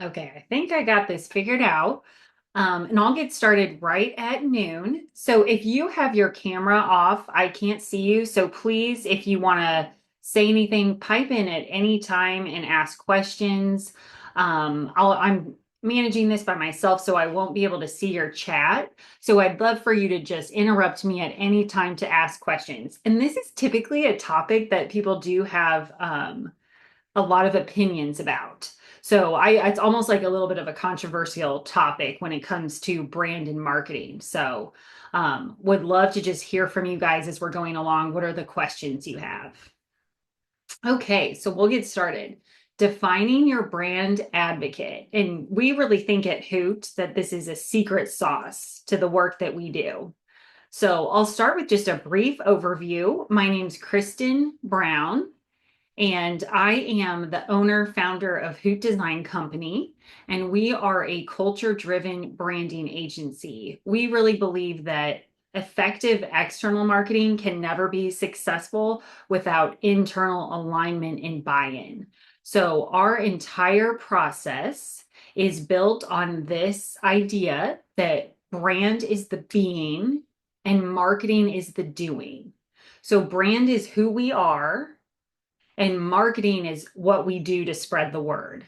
Okay, I think I got this figured out. And I'll get started right at noon. So if you have your camera off, I can't see you. So please, if you want to say anything, pipe in at any time and ask questions. I'm managing this by myself, so I won't be able to see your chat. So I'd love for you to just interrupt me at any time to ask questions. And this is typically a topic that people do have a lot of opinions about. So it's almost like a little bit of a controversial topic when it comes to brand and marketing. So would love to just hear from you guys as we're going along. What are the questions you have? Okay, so we'll get started. Defining your brand advocate. And we really think at Hoot that this is a secret sauce to the work that we do. So I'll start with just a brief overview. My name's Kristen Brown. And I am the owner, founder of Hoot Design Company, and we are a culture-driven branding agency. We really believe that effective external marketing can never be successful without internal alignment and buy-in. So our entire process is built on this idea that brand is the being and marketing is the doing. So brand is who we are and marketing is what we do to spread the word.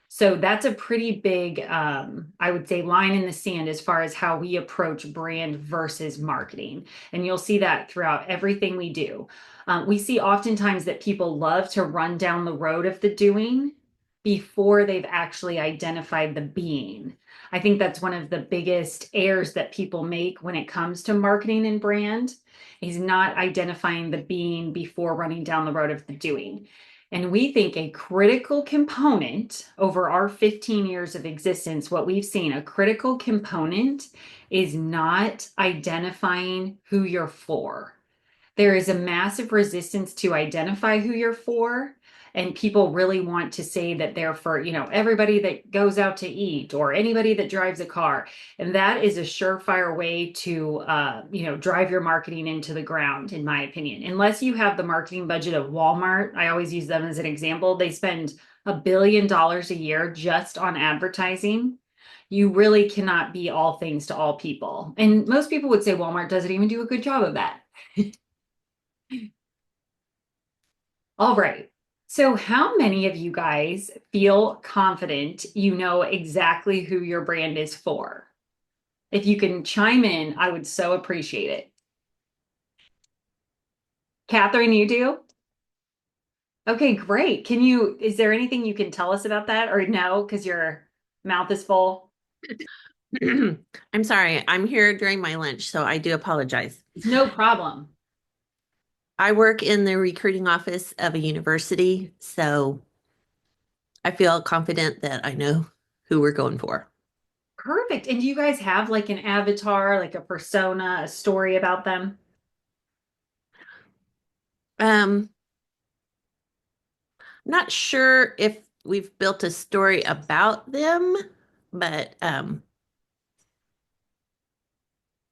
So that's a pretty big, I would say, line in the sand as far as how we approach brand versus marketing. And you'll see that throughout everything we do. We see oftentimes that people love to run down the road of the doing before they've actually identified the being. I think that's one of the biggest errors that people make when it comes to marketing and brand is not identifying the being before running down the road of the doing. And we think a critical component over our 15 years of existence, what we've seen, a critical component is not identifying who you're for. There is a massive resistance to identify who you're for. And people really want to say that they're for, everybody that goes out to eat or anybody that drives a car. And that is a surefire way to, drive your marketing into the ground, in my opinion. Unless you have the marketing budget of Walmart, I always use them as an example. They spend $1 billion a year just on advertising. You really cannot be all things to all people. And most people would say Walmart doesn't even do a good job of that. All right. So, how many of you guys feel confident you know exactly who your brand is for? If you can chime in, I would so appreciate it. Catherine, you do? Okay, great. Is there anything you can tell us about that or no, because your mouth is full? I'm sorry, I'm here during my lunch, so I do apologize. No problem. I work in the recruiting office of a university, so I feel confident that I know who we're going for. Perfect. And do you guys have like an avatar, like a persona, a story about them? Um, Not sure if we've built a story about them, but um,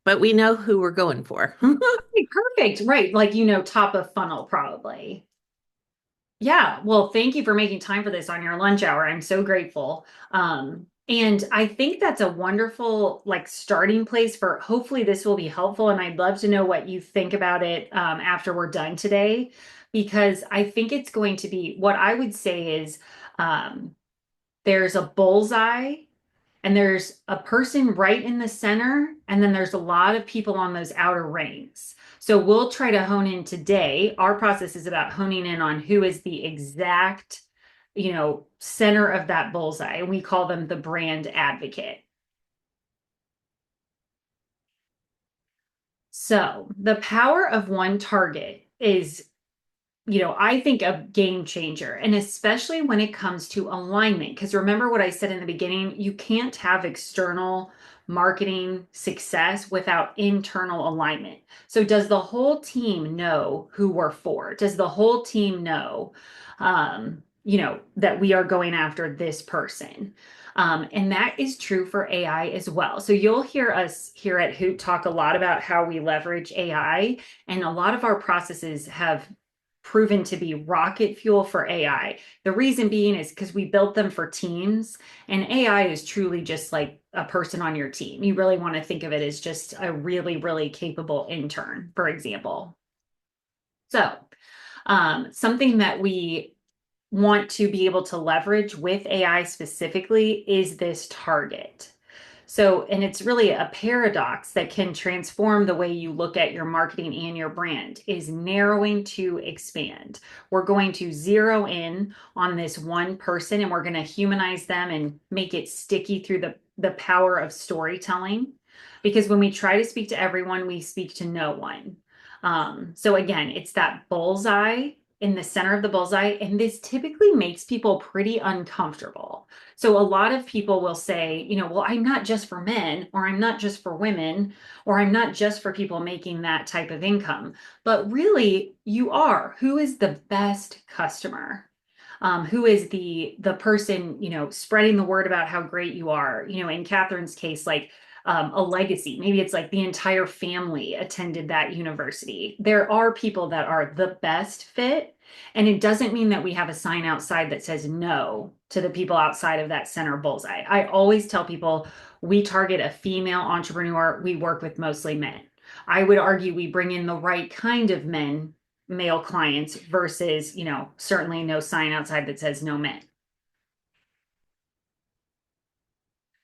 but we know who we're going for. Okay, perfect. Right. Like, top of funnel, probably. Yeah, well, thank you for making time for this on your lunch hour. I'm so grateful. And I think that's a wonderful like starting place for hopefully this will be helpful. And I'd love to know what you think about it after we're done today, because I think it's going to be what I would say is um, there's a bullseye and there's a person right in the center, and then there's a lot of people on those outer rings. So we'll try to hone in today. Our process is about honing in on who is the exact, center of that bullseye. And we call them the brand advocate. So the power of one target is I think a game changer, and especially when it comes to alignment. Because remember what I said in the beginning, you can't have external marketing success without internal alignment. So, does the whole team know who we're for? Does the whole team know, that we are going after this person? And that is true for AI as well. So, you'll hear us here at Hoot talk a lot about how we leverage AI, and a lot of our processes have proven to be rocket fuel for AI. The reason being is because we built them for teams, and AI is truly just like a person on your team. You really want to think of it as just a really, really capable intern, for example. So, something that we want to be able to leverage with AI specifically is this target. So, and it's really a paradox that can transform the way you look at your marketing and your brand is narrowing to expand. We're going to zero in on this one person and we're going to humanize them and make it sticky through the power of storytelling. Because when we try to speak to everyone, we speak to no one. So again, it's that bullseye in the center of the bullseye, and this typically makes people pretty uncomfortable. So a lot of people will say, well, I'm not just for men, or I'm not just for women, or I'm not just for people making that type of income. But really, you are. Who is the best customer? Who is the person, spreading the word about how great you are? In Catherine's case, like a legacy. Maybe it's like the entire family attended that university. There are people that are the best fit, and it doesn't mean that we have a sign outside that says no to the people outside of that center bullseye. I always tell people we target a female entrepreneur, we work with mostly men. I would argue we bring in the right kind of men, male clients, versus, certainly no sign outside that says no men.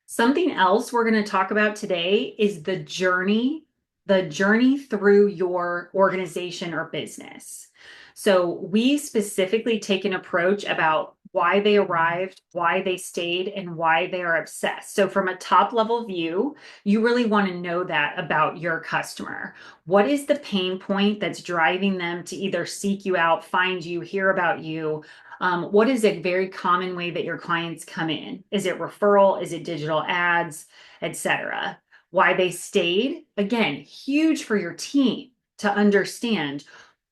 Something else we're going to talk about today is the journey through your organization or business. So we specifically take an approach about why they arrived, why they stayed, and why they are obsessed. So from a top level view, you really want to know that about your customer. What is the pain point that's driving them to either seek you out, find you, hear about you? What is a very common way that your clients come in? Is it referral? Is it digital ads, etc.? Why they stayed? Again, huge for your team to understand.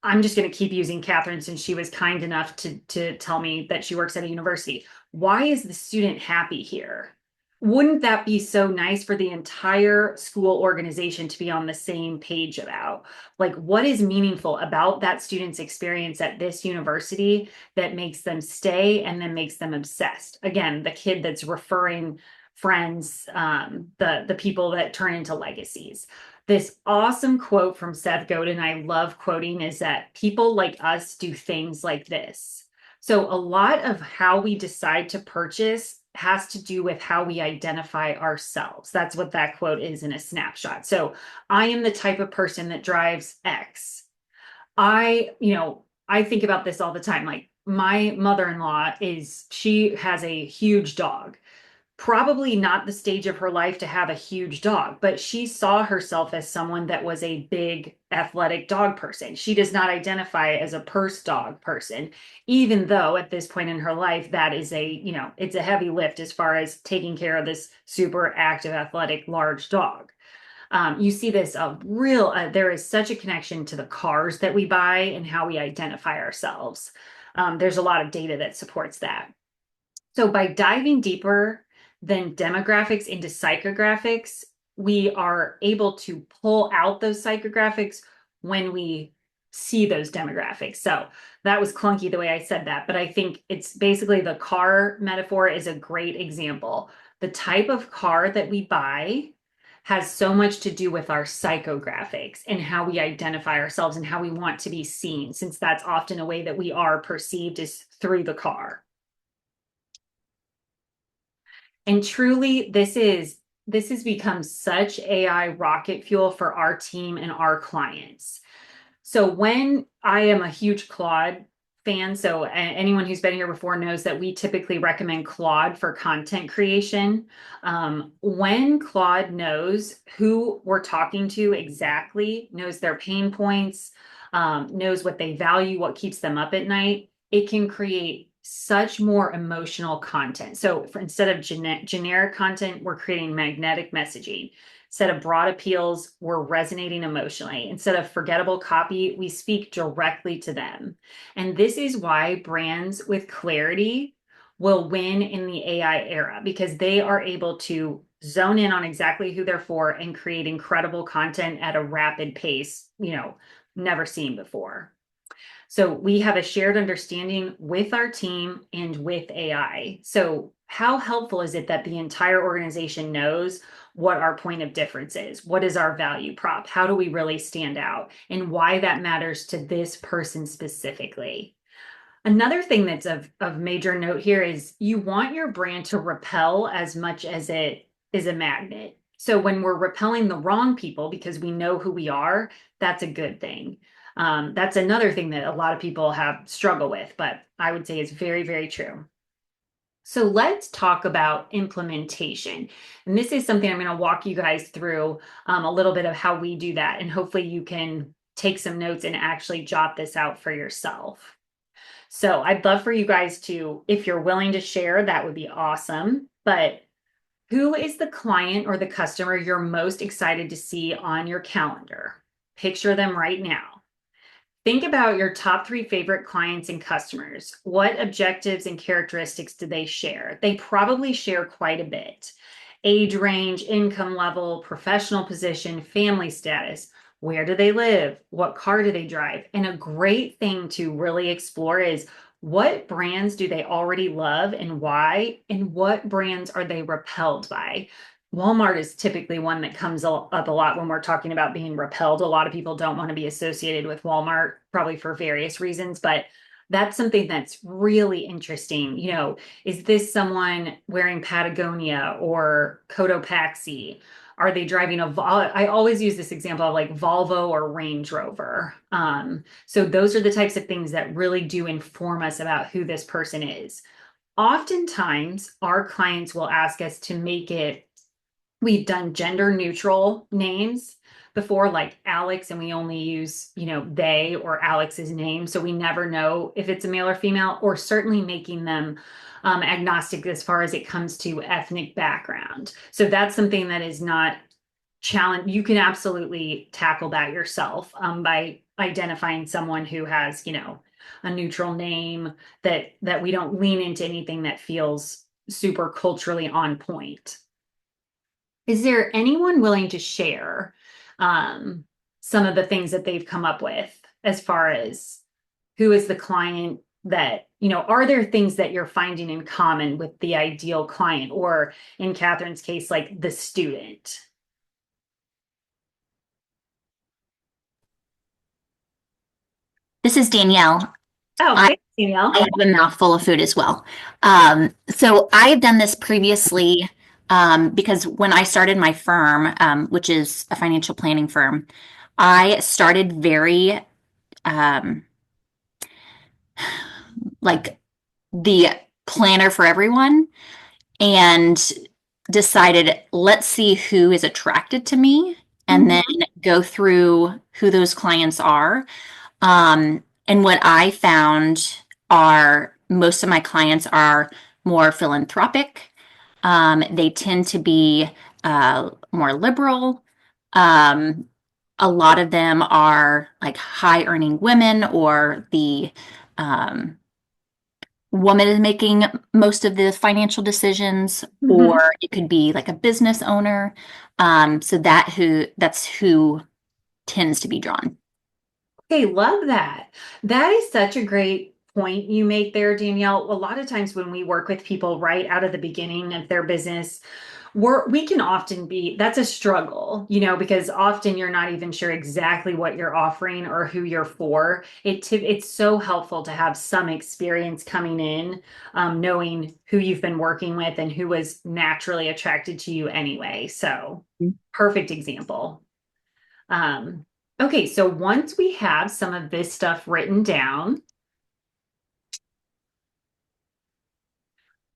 I'm just going to keep using Catherine since she was kind enough to tell me that she works at a university. Why is the student happy here? Wouldn't that be so nice for the entire school organization to be on the same page about? Like, what is meaningful about that student's experience at this university that makes them stay and then makes them obsessed? Again, the kid that's referring friends, the people that turn into legacies. This awesome quote from Seth Godin, I love quoting, is that people like us do things like this. So a lot of how we decide to purchase has to do with how we identify ourselves. That's what that quote is in a snapshot. So I am the type of person that drives X. I think about this all the time. Like my mother-in-law she has a huge dog, probably not the stage of her life to have a huge dog, but she saw herself as someone that was a big athletic dog person. She does not identify as a purse dog person, even though at this point in her life, that is it's a heavy lift as far as taking care of this super active, athletic, large dog. You see this there is such a connection to the cars that we buy and how we identify ourselves. There's a lot of data that supports that. So by diving deeper than demographics into psychographics, we are able to pull out those psychographics when we see those demographics. So that was clunky the way I said that, but I think it's basically the car metaphor is a great example. The type of car that we buy has so much to do with our psychographics and how we identify ourselves and how we want to be seen, since that's often a way that we are perceived is through the car. And truly, this has become such AI rocket fuel for our team and our clients. So when I am a huge Claude fan, so anyone who's been here before knows that we typically recommend Claude for content creation. When Claude knows who we're talking to exactly, knows their pain points, knows what they value, what keeps them up at night, it can create such more emotional content. So instead of generic content, we're creating magnetic messaging. Instead of broad appeals, we're resonating emotionally. Instead of forgettable copy, we speak directly to them. And this is why brands with clarity will win in the AI era, because they are able to zone in on exactly who they're for and create incredible content at a rapid pace, never seen before. So we have a shared understanding with our team and with AI. So how helpful is it that the entire organization knows what our point of difference is? What is our value prop? How do we really stand out? And why that matters to this person specifically? Another thing that's of major note here is you want your brand to repel as much as it is a magnet. So when we're repelling the wrong people because we know who we are, that's a good thing. That's another thing that a lot of people have struggle with, but I would say is very, very true. So let's talk about implementation. And this is something I'm going to walk you guys through a little bit of how we do that. And hopefully you can take some notes and actually jot this out for yourself. So I'd love for you guys to, if you're willing to share, that would be awesome. But who is the client or the customer you're most excited to see on your calendar? Picture them right now. Think about your top three favorite clients and customers. What objectives and characteristics do they share? They probably share quite a bit. Age range, income level, professional position, family status. Where do they live? What car do they drive? And a great thing to really explore is what brands do they already love and why? And what brands are they repelled by? Walmart is typically one that comes up a lot when we're talking about being repelled. A lot of people don't want to be associated with Walmart, probably for various reasons, but that's something that's really interesting. Is this someone wearing Patagonia or Cotopaxi? Are they driving I always use this example of like Volvo or Range Rover. So those are the types of things that really do inform us about who this person is. Oftentimes, our clients will ask us to make it we've done gender neutral names before, like Alex, and we only use, they or Alex's name. So we never know if it's a male or female, or certainly making them agnostic as far as it comes to ethnic background. So that's something that is not challenge. You can absolutely tackle that yourself by identifying someone who has, a neutral name that we don't lean into anything that feels super culturally on point. Is there anyone willing to share some of the things that they've come up with as far as who is the client that, are there things that you're finding in common with the ideal client, or in Catherine's case, like the student? This is Danielle. Oh, I thanks, Danielle. have a mouthful of food as well. So I have done this previously because when I started my firm, which is a financial planning firm, I started very um, like the planner for everyone and decided, let's see who is attracted to me and then Mhm. go through who those clients are. And what I found are most of my clients are more philanthropic. They tend to be more liberal. Um, a lot of them are like high earning women, or the um, woman is making most of the financial decisions, or Mhm. it could be like a business owner. That's who tends to be drawn. Okay, love that. That is such a great point you make there, Danielle. A lot of times when we work with people right out of the beginning of their business, we can often be that's a struggle, because often you're not even sure exactly what you're offering or who you're for. It's so helpful to have some experience coming in, knowing who you've been working with and who was naturally attracted to you anyway. So perfect example. Um, okay, so once we have some of this stuff written down,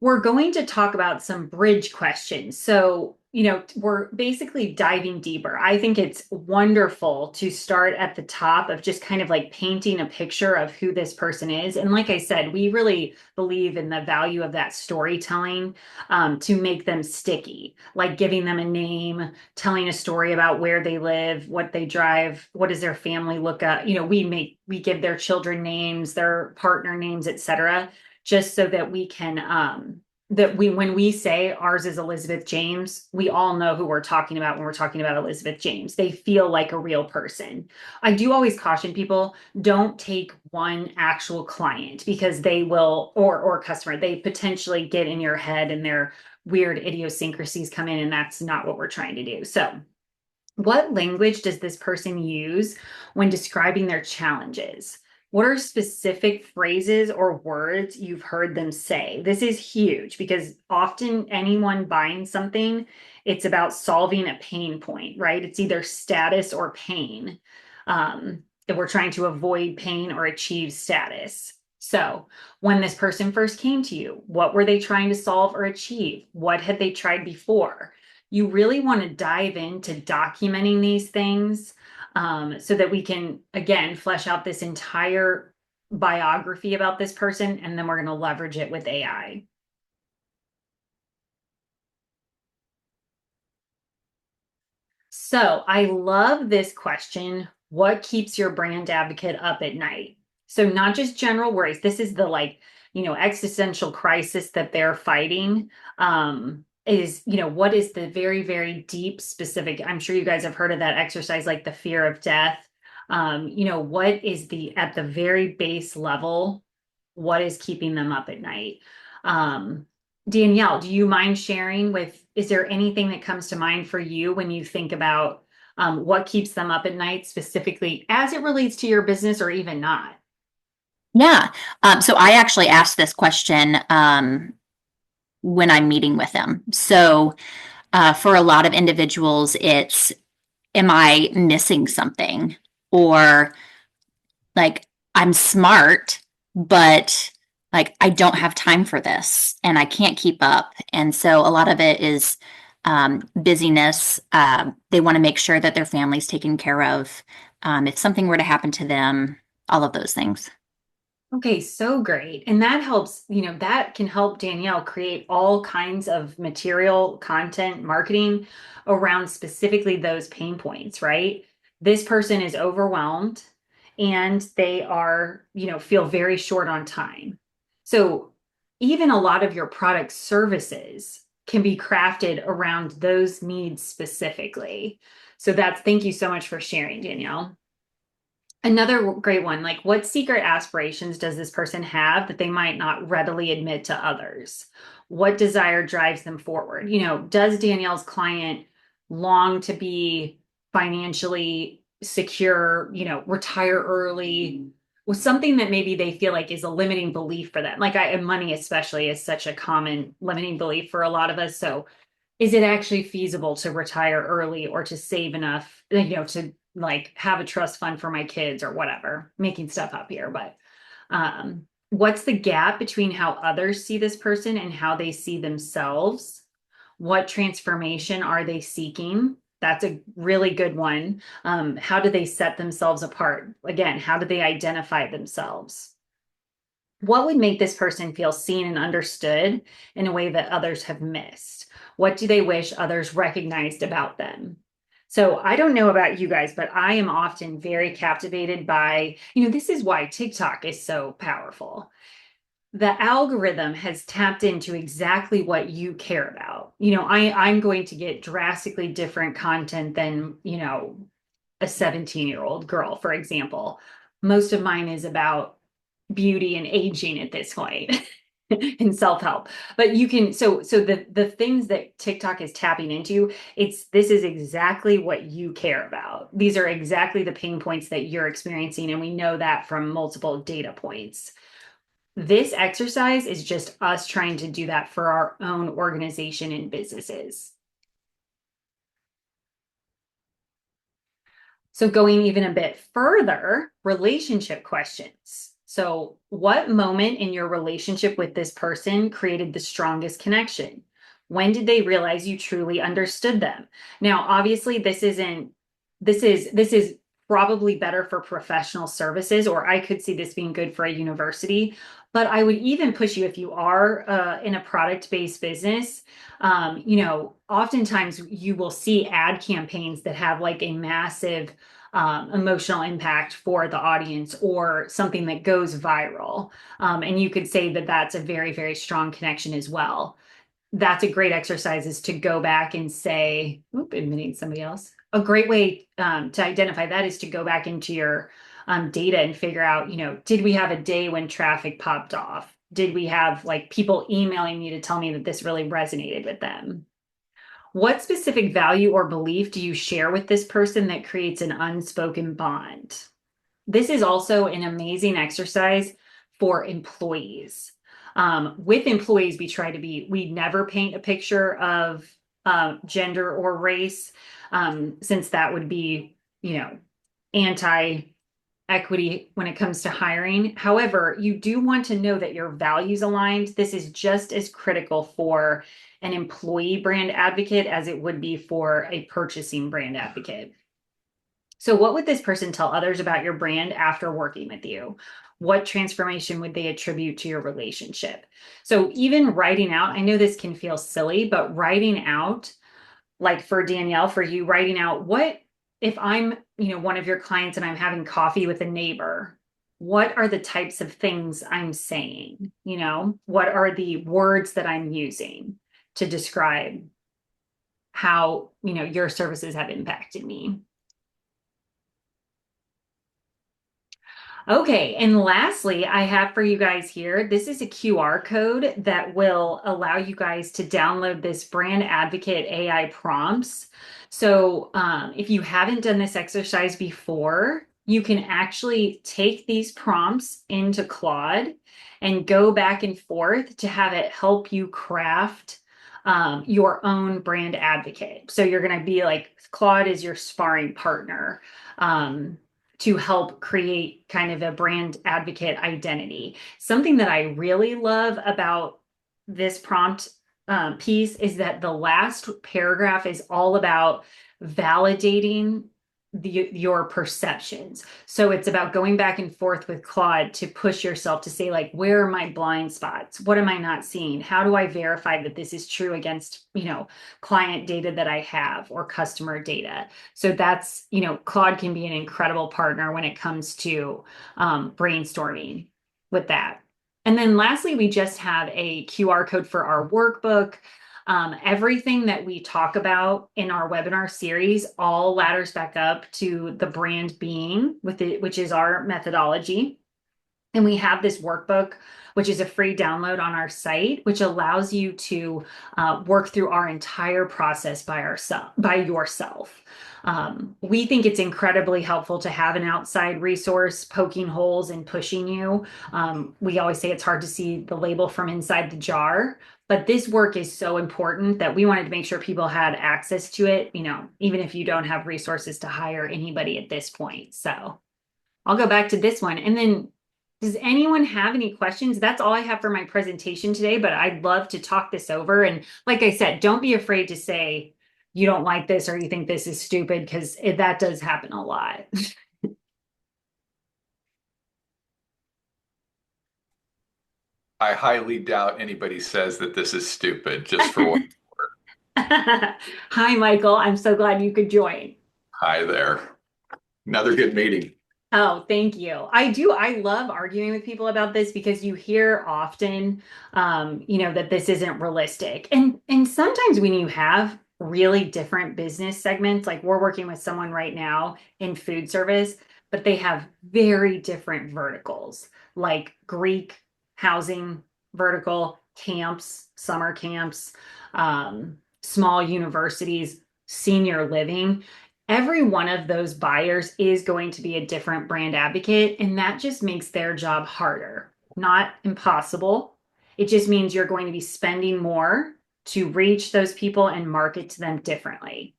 we're going to talk about some bridge questions. So, we're basically diving deeper. I think it's wonderful to start at the top of just kind of like painting a picture of who this person is. And like I said, we really believe in the value of that storytelling to make them sticky, like giving them a name, telling a story about where they live, what they drive, what does their family look at. We give their children names, their partner names, etc., just so that we can that when we say ours is Elizabeth James, we all know who we're talking about when we're talking about Elizabeth James. They feel like a real person. I do always caution people, don't take one actual client because they will, or customer, they potentially get in your head and their weird idiosyncrasies come in, and that's not what we're trying to do. So what language does this person use when describing their challenges? What are specific phrases or words you've heard them say? This is huge because often anyone buying something, it's about solving a pain point, right? It's either status or pain. If we're trying to avoid pain or achieve status. So, when this person first came to you, what were they trying to solve or achieve? What had they tried before? You really want to dive into documenting these things so that we can, again, flesh out this entire biography about this person, and then we're going to leverage it with AI. So I love this question. What keeps your brand advocate up at night? So not just general worries. This is the existential crisis that they're fighting. What is the very, very deep specific, I'm sure you guys have heard of that exercise, like the fear of death. What is at the very base level, what is keeping them up at night? Danielle, do you mind sharing is there anything that comes to mind for you when you think about what keeps them up at night, specifically as it relates to your business or even not? Yeah. So I actually asked this question when I'm meeting with them. So for a lot of individuals, it's, am I missing something? Or like, I'm smart, but like, I don't have time for this and I can't keep up. And so a lot of it is busyness. They want to make sure that their family's taken care of. If something were to happen to them, all of those things. Okay, so great. And that helps, that can help Danielle create all kinds of material, content, marketing around specifically those pain points, right? This person is overwhelmed and they are, feel very short on time. So even a lot of your product services can be crafted around those needs specifically. So thank you so much for sharing, Danielle. Another great one, like what secret aspirations does this person have that they might not readily admit to others? What desire drives them forward? Does Danielle's client long to be financially secure, retire early? With something that maybe they feel like is a limiting belief for them. And money especially is such a common limiting belief for a lot of us. So is it actually feasible to retire early or to save enough, to like have a trust fund for my kids or whatever, making stuff up here. But what's the gap between how others see this person and how they see themselves? What transformation are they seeking? That's a really good one. How do they set themselves apart? Again, how do they identify themselves? What would make this person feel seen and understood in a way that others have missed? What do they wish others recognized about them? So I don't know about you guys, but I am often very captivated by, this is why TikTok is so powerful. The algorithm has tapped into exactly what you care about. I'm going to get drastically different content than, a 17-year-old girl, for example. Most of mine is about beauty and aging at this point and self-help. But you can the things that TikTok is tapping into, this is exactly what you care about. These are exactly the pain points that you're experiencing, and we know that from multiple data points. This exercise is just us trying to do that for our own organization and businesses. So going even a bit further, relationship questions. So what moment in your relationship with this person created the strongest connection? When did they realize you truly understood them? Now, obviously, this is probably better for professional services, or I could see this being good for a university. But I would even push you if you are in a product-based business. Oftentimes you will see ad campaigns that have like a massive emotional impact for the audience or something that goes viral. And you could say that that's a very, very strong connection as well. That's a great exercise is to go back and say, oop, admitting somebody else. A great way to identify that is to go back into your data and figure out, did we have a day when traffic popped off? Did we have like people emailing me to tell me that this really resonated with them? What specific value or belief do you share with this person that creates an unspoken bond? This is also an amazing exercise for employees. With employees, we never paint a picture of gender or race, since that would be, anti equity when it comes to hiring. However, you do want to know that your values aligned. This is just as critical for an employee brand advocate as it would be for a purchasing brand advocate. So, what would this person tell others about your brand after working with you? What transformation would they attribute to your relationship? So, even writing out, I know this can feel silly, but writing out, like for Danielle, for you, writing out what if I'm, one of your clients and I'm having coffee with a neighbor, what are the types of things I'm saying? What are the words that I'm using to describe how, your services have impacted me? Okay, and lastly, I have for you guys here, this is a QR code that will allow you guys to download this Brand Advocate AI prompts. So if you haven't done this exercise before, you can actually take these prompts into Claude and go back and forth to have it help you craft your own brand advocate. So you're going to be like, Claude is your sparring partner. To help create kind of a brand advocate identity. Something that I really love about this prompt piece is that the last paragraph is all about validating your perceptions. So it's about going back and forth with Claude to push yourself to say, like, where are my blind spots? What am I not seeing? How do I verify that this is true against, client data that I have or customer data? So that's, Claude can be an incredible partner when it comes to brainstorming with that. And then lastly, we just have a QR code for our workbook. Everything that we talk about in our webinar series all ladders back up to the brand being with it, which is our methodology. And we have this workbook, which is a free download on our site, which allows you to work through our entire process by yourself. We think it's incredibly helpful to have an outside resource poking holes and pushing you. We always say it's hard to see the label from inside the jar, but this work is so important that we wanted to make sure people had access to it, even if you don't have resources to hire anybody at this point. So I'll go back to this one. And then does anyone have any questions? That's all I have for my presentation today, but I'd love to talk this over. And like I said, don't be afraid to say you don't like this or you think this is stupid, because that does happen a lot. I highly doubt anybody says that this is stupid, just for what. Hi, Michael. I'm so glad you could join. Hi there. Another good meeting. Oh, thank you. I do. I love arguing with people about this because you hear often, that this isn't realistic. And sometimes when you have really different business segments, like we're working with someone right now in food service, but they have very different verticals, like Greek housing vertical, camps, summer camps, small universities, senior living. Every one of those buyers is going to be a different brand advocate, and that just makes their job harder, not impossible. It just means you're going to be spending more to reach those people and market to them differently.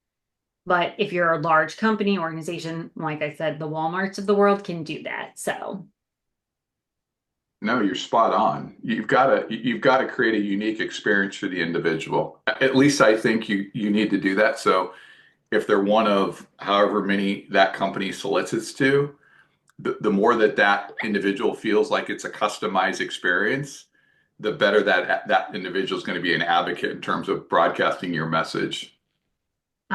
But if you're a large company organization, like I said, the Walmarts of the world can do that. So No, you're spot on. You've got to create a unique experience for the individual. At least I think you need to do that. So if they're one of however many that company solicits to, the more that individual feels like it's a customized experience, the better that individual is going to be an advocate in terms of broadcasting your message.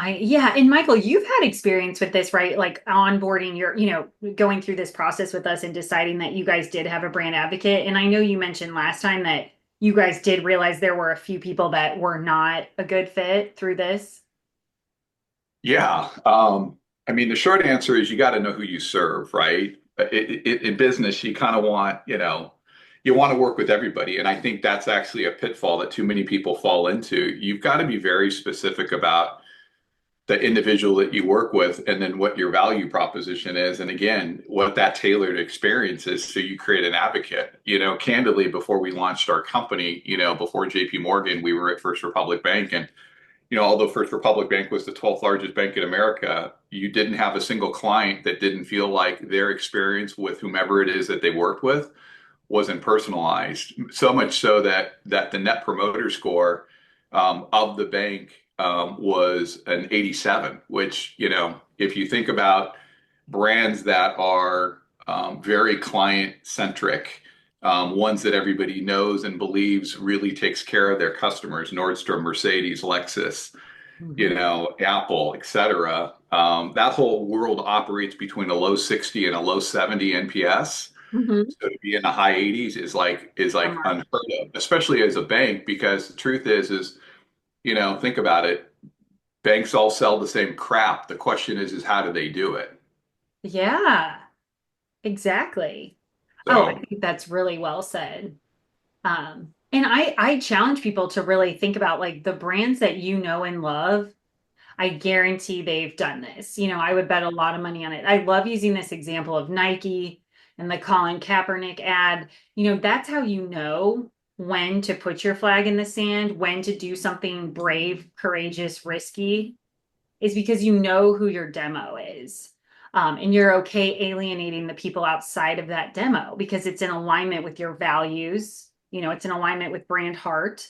Yeah, and Michael, you've had experience with this, right? Like onboarding your, going through this process with us and deciding that you guys did have a brand advocate. And I know you mentioned last time that you guys did realize there were a few people that were not a good fit through this. Yeah. I mean, the short answer is you got to know who you serve, right? In business, you kind of want, you want to work with everybody. And I think that's actually a pitfall that too many people fall into. You've got to be very specific about the individual that you work with and then what your value proposition is. And again, what that tailored experience is. So you create an advocate. Candidly, before we launched our company, before JP Morgan, we were at First Republic Bank. And although First Republic Bank was the 12th largest bank in America, you didn't have a single client that didn't feel like their experience with whomever it is that they worked with wasn't personalized. So much so that the net promoter score of the bank was an 87, which, if you think about brands that are very client centric, ones that everybody knows and believes really takes care of their customers, Nordstrom, Mercedes, Lexus, Mhm. Apple, et cetera. That whole world operates between a low 60 and a low 70 NPS. Mhm. So to be in the high 80s is like Summer. unheard of, especially as a bank, because the truth is, think about it. Banks all sell the same crap. The question is how do they do it? Yeah, exactly. Oh, I So, think that's really well said. And I challenge people to really think about like the brands that you know and love. I guarantee they've done this. I would bet a lot of money on it. I love using this example of Nike and the Colin Kaepernick ad. That's how you know when to put your flag in the sand, when to do something brave, courageous, risky, is because you know who your demo is. And you're okay alienating the people outside of that demo because it's in alignment with your values. It's in alignment with brand heart.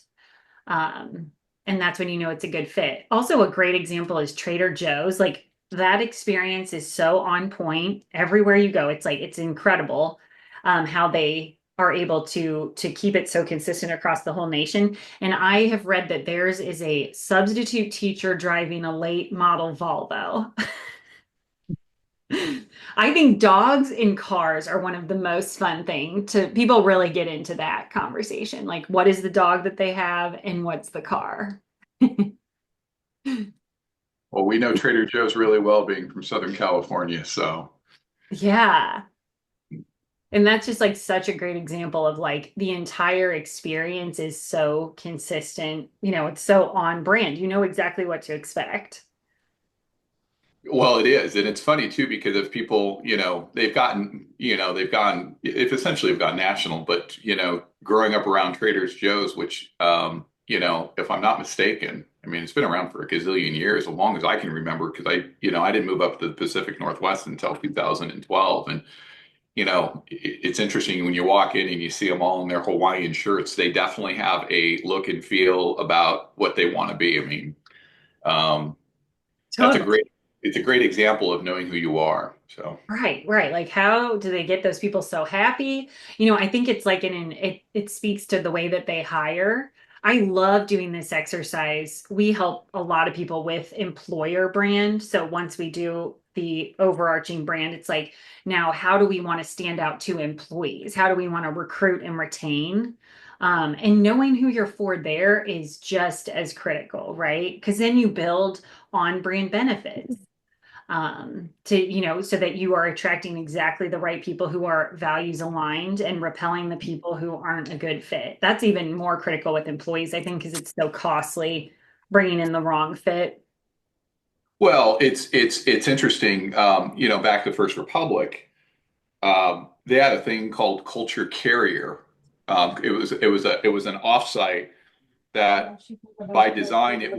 Um, and that's when you know it's a good fit. Also, a great example is Trader Joe's. Like that experience is so on point everywhere you go. It's like it's incredible how they are able to keep it so consistent across the whole nation. And I have read that theirs is a substitute teacher driving a late model Volvo. I think dogs in cars are one of the most fun thing to people really get into that conversation. Like, what is the dog that they have and what's the car? well, we know Trader Joe's really well being from Southern California. So, Yeah. And that's just like such a great example of like the entire experience is so consistent. It's so on brand. You know exactly what to expect. well, it is. And it's funny too, because if people, if essentially have gone national, but, growing up around Trader Joe's, which, if I'm not mistaken, I mean, it's been around for a gazillion years, as long as I can remember, because I didn't move up to the Pacific Northwest until 2012. And, it's interesting when you walk in and you see them all in their Hawaiian shirts, they definitely have a look and feel about what they want to be. I mean, um, that's a Totally. great it's a great example of knowing who you are. So, Right, right. Like how do they get those people so happy? I think it's like it speaks to the way that they hire. I love doing this exercise. We help a lot of people with employer brand. So once we do the overarching brand, it's like now how do we want to stand out to employees? How do we want to recruit and retain? And knowing who you're for there is just as critical, right? Because then you build on brand benefits to so that you are attracting exactly the right people who are values aligned and repelling the people who aren't a good fit. That's even more critical with employees, I think, because it's so costly bringing in the wrong fit. well, it's interesting. Back to First Republic, they had a thing called Culture Carrier. It was an offsite that, by design, it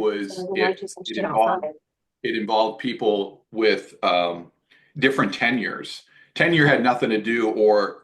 involved people with different tenures. Tenure had nothing to do, or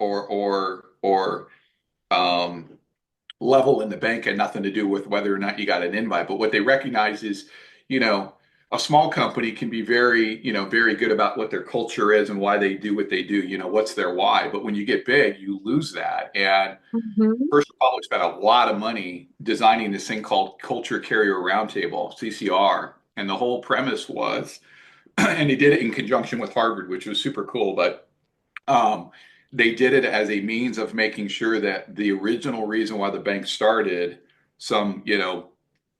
level in the bank had nothing to do with whether or not you got an invite. But what they recognize is, you know, a small company can be very good about what their culture is and why they do what they do. What's their why. But when you get big, you lose that. And Mhm. First Republic spent a lot of money designing this thing called Culture Carrier Roundtable, CCR. And the whole premise was, and they did it in conjunction with Harvard, which was super cool, but um, they did it as a means of making sure that the original reason why the bank started some,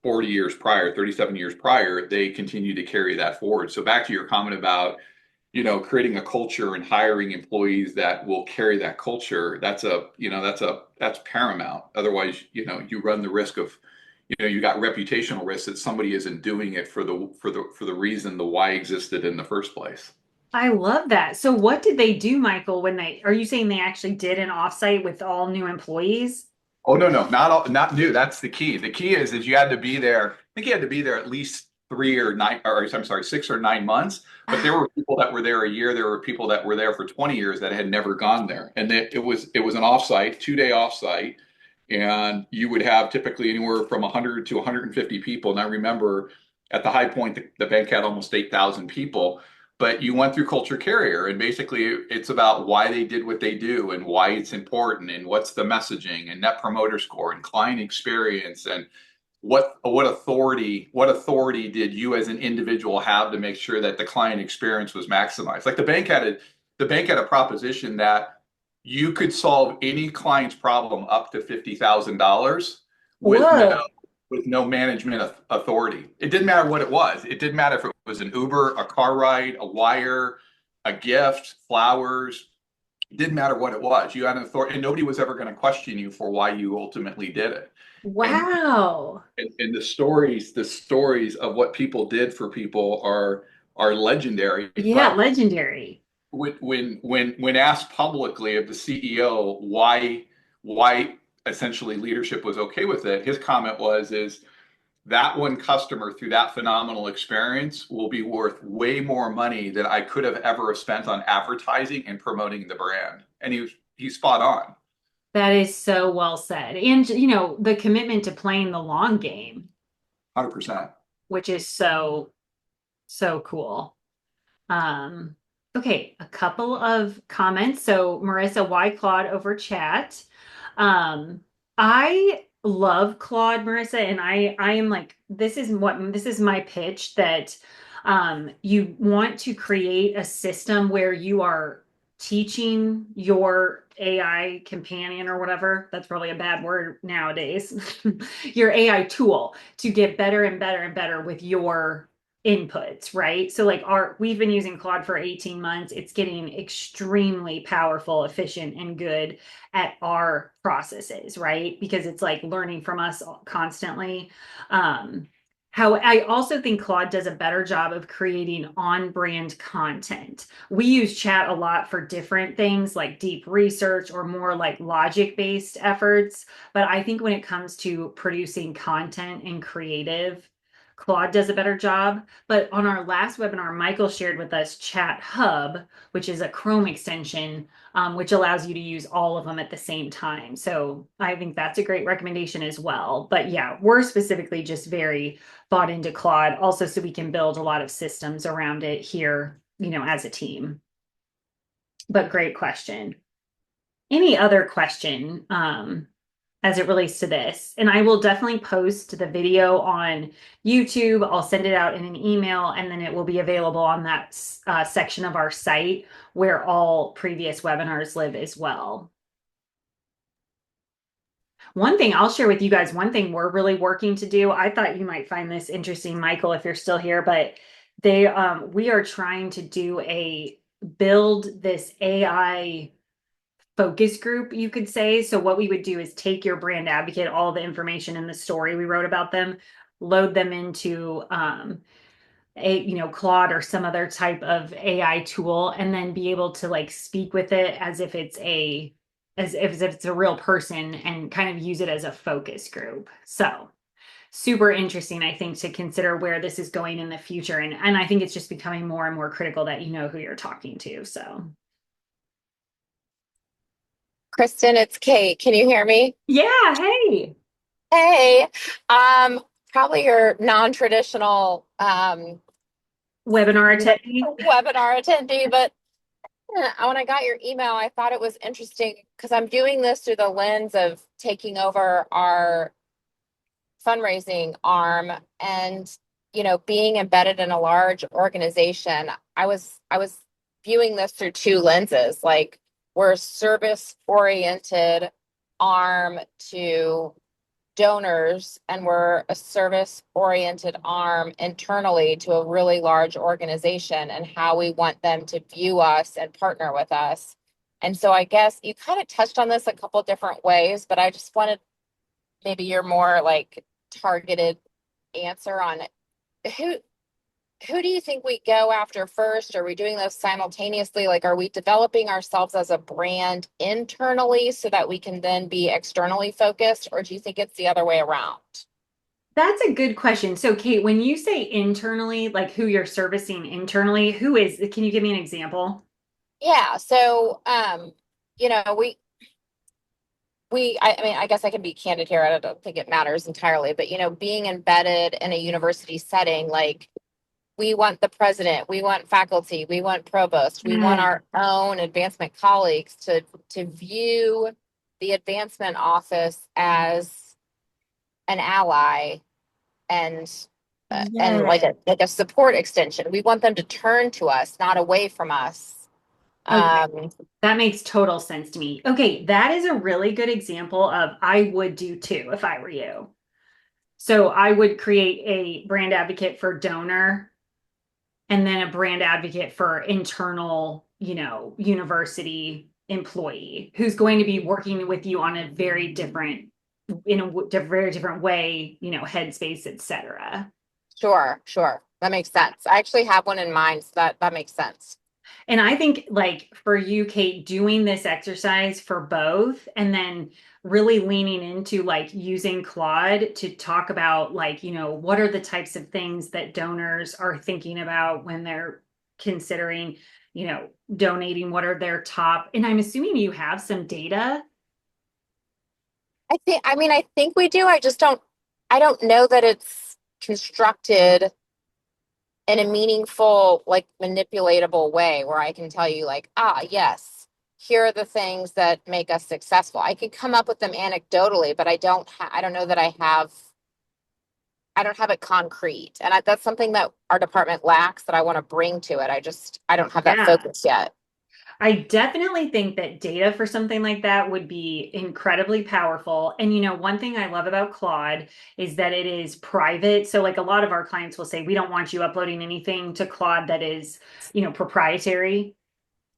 40 years prior, 37 years prior, they continue to carry that forward. So back to your comment about, creating a culture and hiring employees that will carry that culture, that's paramount. Otherwise, you run the risk of, you got reputational risk that somebody isn't doing it for the reason the why existed in the first place. I love that. So what did they do, Michael, are you saying they actually did an offsite with all new employees? Oh no, no, not new. That's the key. The key is you had to be there. I think you had to be there at least 3 or 9, or I'm sorry, 6 or 9 months. But there were people that were there a year. There were people that were there for 20 years that had never gone there. And it was an offsite, 2-day offsite, and you would have typically anywhere from 100 to 150 people. And I remember at the high point, the bank had almost 8,000 people. But you went through Culture Carrier, and basically it's about why they did what they do and why it's important and what's the messaging and net promoter score and client experience and what authority did you as an individual have to make sure that the client experience was maximized. Like the bank had a proposition that you could solve any client's problem up to $50,000 with no Whoa. with no management authority. It didn't matter what it was. It didn't matter if it was an Uber, a car ride, a wire, a gift, flowers. It didn't matter what it was. You had an authority, and nobody was ever going to question you for why you ultimately did it. And Wow. and the stories of what people did for people are legendary. Yeah, But legendary. when asked publicly of the CEO why essentially leadership was okay with it, his comment is that one customer through that phenomenal experience will be worth way more money than I could have ever spent on advertising and promoting the brand. And he's spot on. That is so well said. And, the commitment to playing the long game, 100%. which is so, so cool. Um, okay, a couple of comments. So Marissa, why Claude over chat? I love Claude, Marissa, and I am like, this is my pitch that you want to create a system where you are teaching your AI companion or whatever. That's probably a bad word nowadays. Your AI tool to get better and better and better with your inputs, right? So like we've been using Claude for 18 months. It's getting extremely powerful, efficient, and good at our processes, right? Because it's like learning from us constantly. How I also think Claude does a better job of creating on-brand content. We use chat a lot for different things like deep research or more like logic-based efforts. But I think when it comes to producing content and creative, Claude does a better job. But on our last webinar, Michael shared with us Chat Hub, which is a Chrome extension, which allows you to use all of them at the same time. So I think that's a great recommendation as well. But yeah, we're specifically just very bought into Claude, also so we can build a lot of systems around it here, as a team. But great question. Any other question? As it relates to this. And I will definitely post the video on YouTube. I'll send it out in an email, and then it will be available on that section of our site where all previous webinars live as well. One thing I'll share with you guys, one thing we're really working to do, I thought you might find this interesting, Michael, if you're still here, but we are trying to build this AI focus group, you could say. So what we would do is take your brand advocate, all the information in the story we wrote about them, load them into Claude or some other type of AI tool, and then be able to like speak with it as if it's a real person and kind of use it as a focus group. So super interesting, I think, to consider where this is going in the future. And I think it's just becoming more and more critical that you know who you're talking to. So Kristen, it's Kate. Can you hear me? yeah, hey. Hey, probably your non-traditional Webinar attendee. webinar attendee, but when I got your email, I thought it was interesting because I'm doing this through the lens of taking over our fundraising arm. And, being embedded in a large organization, I was viewing this through two lenses. Like, we're a service oriented arm to donors, and we're a service oriented arm internally to a really large organization, and how we want them to view us and partner with us. And so I guess you kind of touched on this a couple different ways, but I just wanted maybe your more like targeted answer on who who do you think we go after first? Are we doing those simultaneously? Like, are we developing ourselves as a brand internally so that we can then be externally focused, or do you think it's the other way around? That's a good question. So, Kate, when you say internally, like who you're servicing internally, can you give me an example? Yeah, so you know, I mean, I guess I can be candid here. I don't think it matters entirely, but being embedded in a university setting, like, we want the president, we want faculty, we want provost, we want Yeah. our own advancement colleagues to view the advancement office as an ally, and Yeah. like a support extension. We want them to turn to us, not away from us. Okay. Um, That makes total sense to me. Okay, that is a really good example of I would do too if I were you. So I would create a brand advocate for donor and then a brand advocate for internal, university employee who's going to be working with you on a very different, in a very different way, headspace, etc. sure, sure. That makes sense. I actually have one in mind, so that makes sense. And I think, like, for you, Kate, doing this exercise for both and then really leaning into like using Claude to talk about, like, what are the types of things that donors are thinking about when they're considering, donating, what are their top, and I'm assuming you have some data. I think we do. I don't know that it's constructed in a meaningful, like, manipulatable way where I can tell you, like, yes, here are the things that make us successful. I could come up with them anecdotally, but I don't know that I don't have it concrete. And that's something that our department lacks that I want to bring to it. I don't have that Yeah. focus yet. I definitely think that data for something like that would be incredibly powerful. And one thing I love about Claude is that it is private. So like a lot of our clients will say, we don't want you uploading anything to Claude that is, proprietary.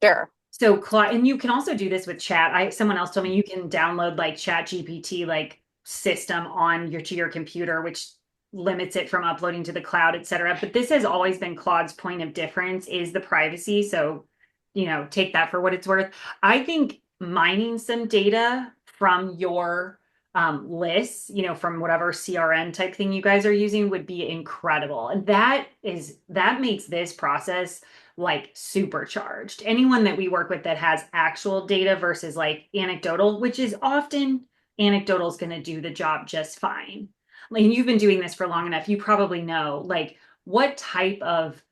Sure. So Claude, and you can also do this with chat. Someone else told me you can download like Chat GPT like system on your computer, which limits it from uploading to the cloud, et cetera. But this has always been Claude's point of difference is the privacy. So, take that for what it's worth. I think mining some data from your lists, from whatever CRM type thing you guys are using would be incredible. And that makes this process like supercharged. Anyone that we work with that has actual data versus like anecdotal, which is often anecdotal, is going to do the job just fine. Like, you've been doing this for long enough, you probably know like what type of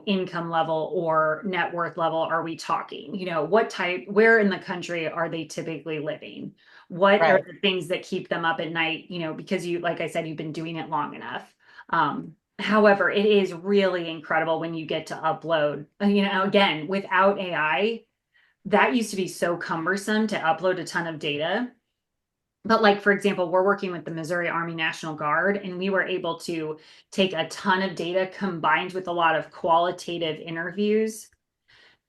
income level or net worth level are we talking? What type, where in the country are they typically living? What are Right. the things that keep them up at night? Because like I said, you've been doing it long enough. However, it is really incredible when you get to upload, again, without AI, that used to be so cumbersome to upload a ton of data. But like, for example, we're working with the Missouri Army National Guard, and we were able to take a ton of data combined with a lot of qualitative interviews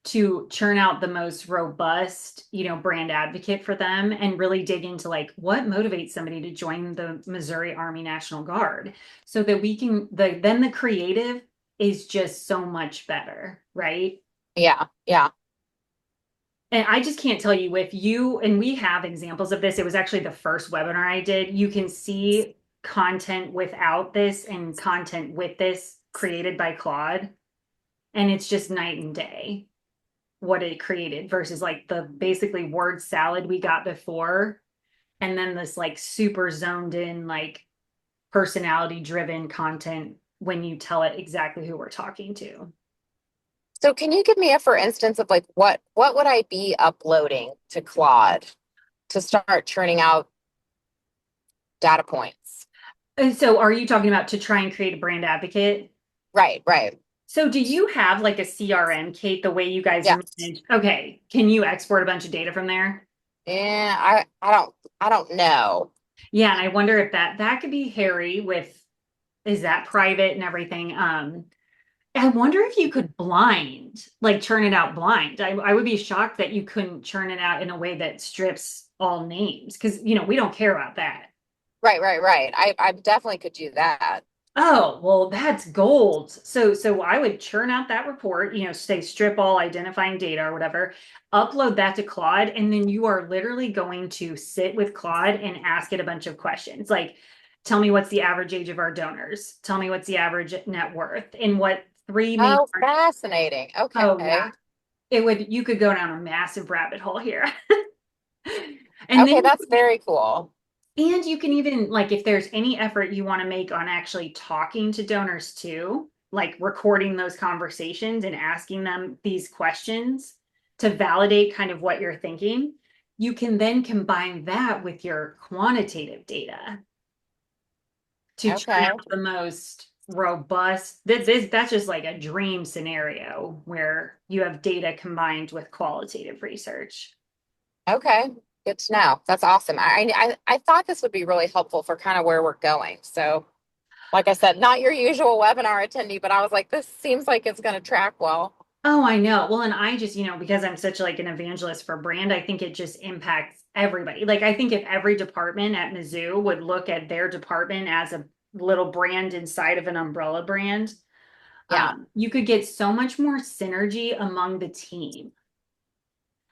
to churn out the most robust, brand advocate for them and really dig into like what motivates somebody to join the Missouri Army National Guard so that we can then the creative is just so much better, right? Yeah. Yeah. And I just can't tell you if you, and we have examples of this. It was actually the first webinar I did. You can see content without this and content with this created by Claude. And it's just night and day what it created versus like the basically word salad we got before. And then this like super zoned in, like personality driven content when you tell it exactly who we're talking to. So can you give me a for instance of like what would I be uploading to Claude to start churning out data points? And so are you talking about to try and create a brand advocate? Right, right. So do you have like a CRM, Kate, the way you guys Yes. manage? Okay. Can you export a bunch of data from there? Yeah, I don't know. Yeah, and I wonder if that could be hairy with is that private and everything. I wonder if you could blind, like churn it out blind. I would be shocked that you couldn't churn it out in a way that strips all names because we don't care about that. Right, right, right. I definitely could do that. Oh, well, that's gold. So I would churn out that report, say strip all identifying data or whatever, upload that to Claude, and then you are literally going to sit with Claude and ask it a bunch of questions. Like, tell me what's the average age of our donors? Tell me what's the average net worth? And what three main Oh, fascinating. Oh yeah. Okay. You could go down a massive rabbit hole here. And Okay, then that's very cool. and you can even, like, if there's any effort you want to make on actually talking to donors too, like recording those conversations and asking them these questions to validate kind of what you're thinking, you can then combine that with your quantitative data to churn Okay. out the most robust. That's just like a dream scenario where you have data combined with qualitative research. Okay. Good to know. That's awesome. I thought this would be really helpful for kind of where we're going. So, like I said, not your usual webinar attendee, but I was like, this seems like it's going to track well. Oh, I know. Well, and I just, because I'm such like an evangelist for brand, I think it just impacts everybody. Like I think if every department at Mizzou would look at their department as a little brand inside of an umbrella brand, Yeah. you could get so much more synergy among the team.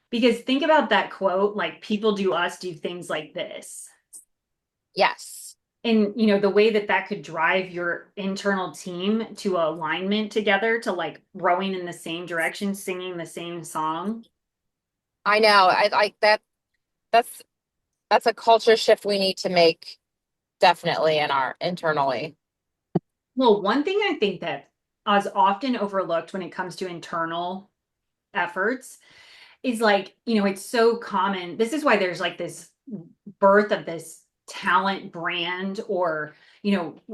Because think about that quote, like people do us do things like this. Yes. And the way that could drive your internal team to alignment together to like rowing in the same direction, singing the same song. I know. I like that. That's that's a culture shift we need to make definitely in our internally. Well, one thing I think that is often overlooked when it comes to internal efforts is like, it's so common. This is why there's like this birth of this talent brand or,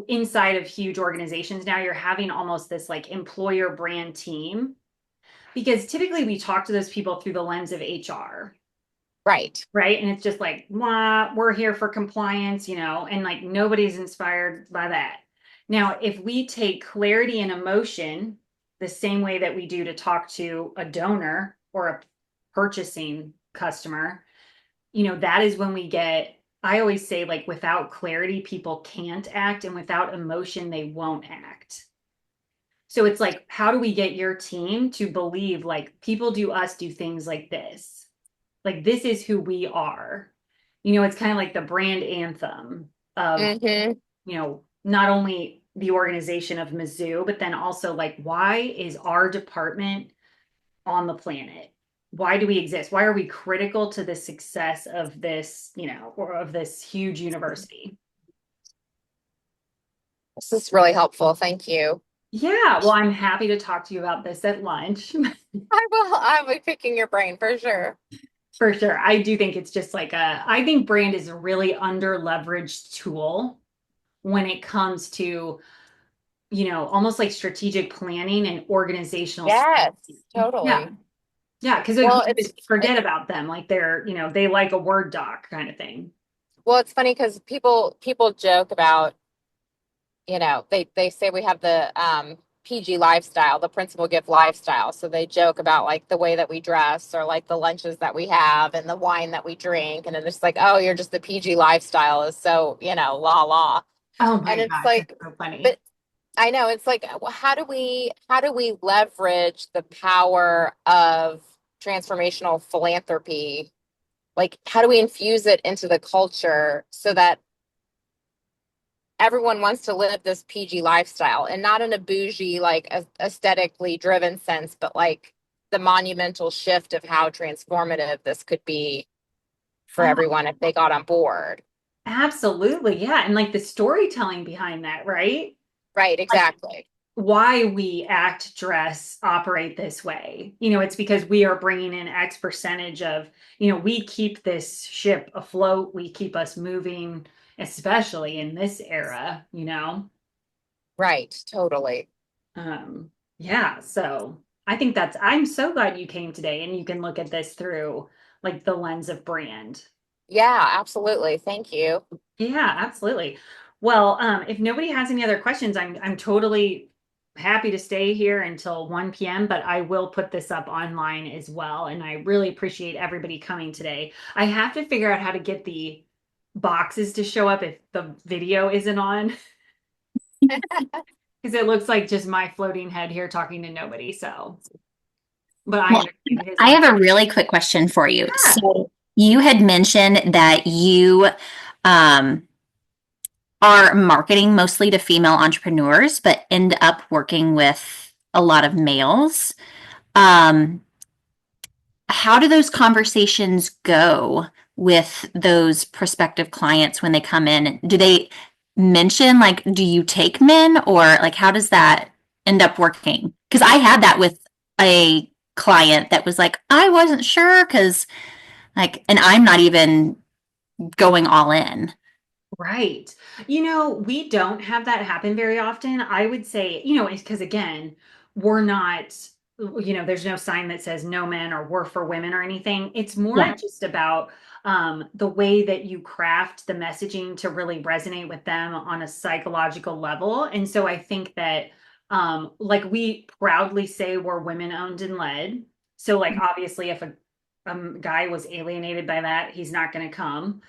inside of huge organizations now you're having almost this like employer brand team because typically we talk to those people through the lens of HR. Right. Right. And it's just like, wow, we're here for compliance, and like nobody's inspired by that. Now, if we take clarity and emotion the same way that we do to talk to a donor or a purchasing customer, that is when we get, I always say, like, without clarity, people can't act, and without emotion, they won't act. So it's like, how do we get your team to believe like people do us do things like this? Like this is who we are. It's kind of like the brand anthem of, Mm-hmm. not only the organization of Mizzou, but then also like, why is our department on the planet? Why do we exist? Why are we critical to the success of this, or of this huge university? This is really helpful. Thank you. Yeah, well, I'm happy to talk to you about this at lunch. I'll be picking your brain for sure. For sure. I do think it's just like I think brand is a really under leveraged tool when it comes to, almost like strategic planning and organizational Yes, strategy. Yeah. totally. Yeah. Cause Well, you just forget about them. Like they're, they like a Word doc kind of thing. it's funny because people joke about, they say we have the PG lifestyle, the principal gift lifestyle. So they joke about like the way that we dress or like the lunches that we have and the wine that we drink. And then it's like, oh, you're just the PG lifestyle is so, la la. Oh And my it's gosh, that's like, so funny. but I know it's like, how do we leverage the power of transformational philanthropy? Like, how do we infuse it into the culture so that everyone wants to live this PG lifestyle and not in a bougie, like aesthetically driven sense, but like the monumental shift of how transformative this could be for Oh, everyone if they got on board. absolutely. Yeah. And like the storytelling behind that, right? Right, Like exactly. why we act, dress, operate this way. It's because we are bringing in X percentage of, we keep this ship afloat, we keep us moving, especially in this era, Right, totally. Yeah, so I think I'm so glad you came today and you can look at this through like the lens of brand. Yeah, absolutely. Thank you. Yeah, absolutely. Well, if nobody has any other questions, I'm totally happy to stay here until 1 p.m., but I will put this up online as well. And I really appreciate everybody coming today. I have to figure out how to get the boxes to show up if the video isn't on, because it looks like just my floating head here talking to nobody. So, but I Well, understand it is I on. have a really quick question for you. Yeah. So you had mentioned that you um, are marketing mostly to female entrepreneurs, but end up working with a lot of males. Um, how do those conversations go with those prospective clients when they come in? Do they mention, like, do you take men, or like how does that end up working? Because I had that with a client that was like, I wasn't sure because and I'm not even going all in. Right. We don't have that happen very often. I would say, it's because again, we're not, there's no sign that says no men or we're for women or anything. It's more Yeah. just about the way that you craft the messaging to really resonate with them on a psychological level. And so I think that, like we proudly say we're women owned and led. So like obviously if a guy was alienated by that, he's not going to come.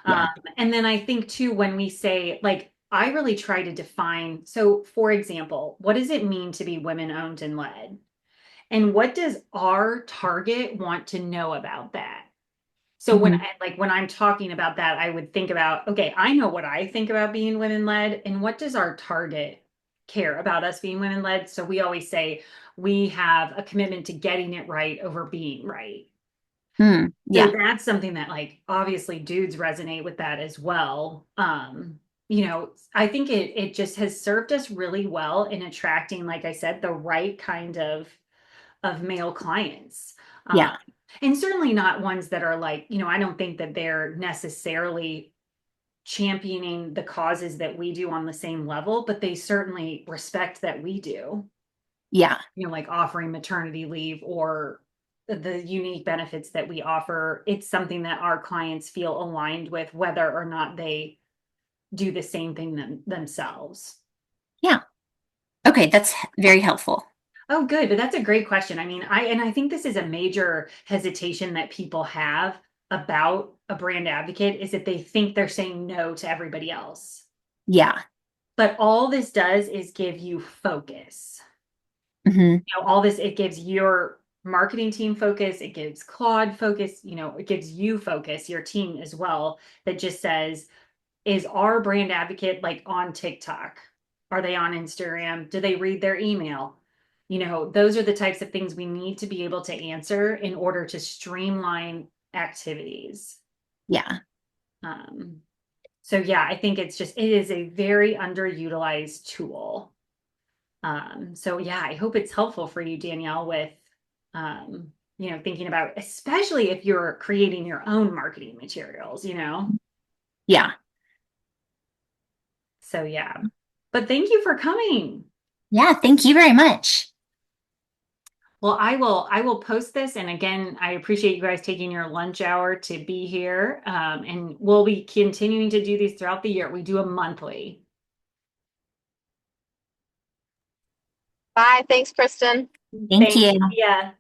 Yeah. And then I think too, when we say, like, I really try to define, so for example, what does it mean to be women owned and led? And what does our target want to know about that? So Mhm. when I'm talking about that, I would think about, okay, I know what I think about being women led, and what does our target care about us being women led? So we always say we have a commitment to getting it right over being right. So Yeah. that's something that like obviously dudes resonate with that as well. I think it just has served us really well in attracting, like I said, the right kind of male clients. Um, Yeah. and certainly not ones that are like, I don't think that they're necessarily championing the causes that we do on the same level, but they certainly respect that we do, Yeah. like offering maternity leave or the unique benefits that we offer. It's something that our clients feel aligned with, whether or not they do the same thing themselves. Yeah. Okay, that's very helpful. Oh, good. But that's a great question. I mean, I think this is a major hesitation that people have about a brand advocate is that they think they're saying no to everybody else. Yeah. But all this does is give you focus. Hmm. All this, it gives your marketing team focus, it gives Claude focus, it gives you focus, your team as well, that just says, is our brand advocate like on TikTok? Are they on Instagram? Do they read their email? Those are the types of things we need to be able to answer in order to streamline activities. Yeah. Um, so yeah, I think it is a very underutilized tool. So yeah, I hope it's helpful for you, Danielle, with thinking about, especially if you're creating your own marketing materials. Yeah. So yeah. But thank you for coming. Yeah. Thank you very much. Well, I will post this. And again, I appreciate you guys taking your lunch hour to be here. And we'll be continuing to do these throughout the year. We do a monthly. Bye. Thanks, Kristen. Thank Thanks. you. Yeah.